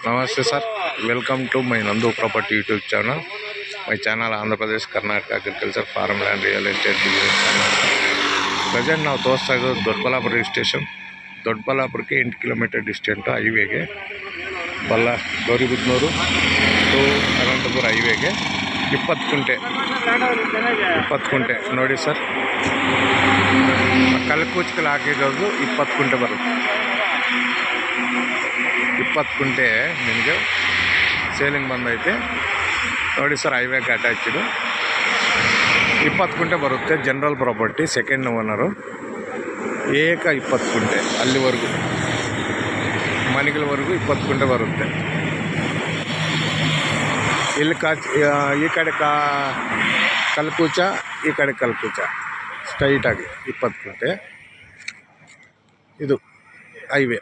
ನಮಸ್ತೆ sir, welcome to my ನಂದು property YouTube channel. My channel Andhra Pradesh Karnataka agriculture farm land real estate business channel. Present ನಾವು ತೋರಿಸ್ತಾ ಇರೋದು Doddaballapura station. ದೊಡ್ಡಬಳ್ಳಾಪುರಕ್ಕೆ 8 ಕಿಲೋಮೀಟರ್ ಡಿಸ್ಟೆಂಟು ಹೈವೇಗೆ, ಗೌರಿಬಿದನೂರು ಟು ಅನಂತಪುರ ಹೈವೇಗೆ 20 ಕುಂಟೆ ನೋಡಿ ಸರ್. ಕಲ್ಕೂಚ್ಕಲ್ ಹಾಕಿರೋದು 20 ಕುಂಟೆ ಬರುತ್ತೆ. 20 ಕುಂಟೆ ನಿಮಗೆ ಸೇಲಿಂಗ್ ಬಂದೈತೆ ನೋಡಿ ಸರ್. ಹೈವೇಗೆ ಅಟ್ಯಾಚಿಡು 20 ಕುಂಟೆ ಬರುತ್ತೆ. ಜನರಲ್ ಪ್ರಾಪರ್ಟಿ, ಸೆಕೆಂಡ್ ಓನರು, 20 ಕುಂಟೆ ಅಲ್ಲಿವರೆಗೂ ಮನೆಗಳವರೆಗೂ 20 ಕುಂಟೆ ಬರುತ್ತೆ. ಇಲ್ಲಿ ಈ ಕಡೆ ಕಲ್ಕೂಚ, ಈ ಕಡೆ ಕಲ್ಕೂಚ ಸ್ಟ್ರೈಟಾಗಿ 20 ಕುಂಟೆ. ಇದು ಹೈವೇ.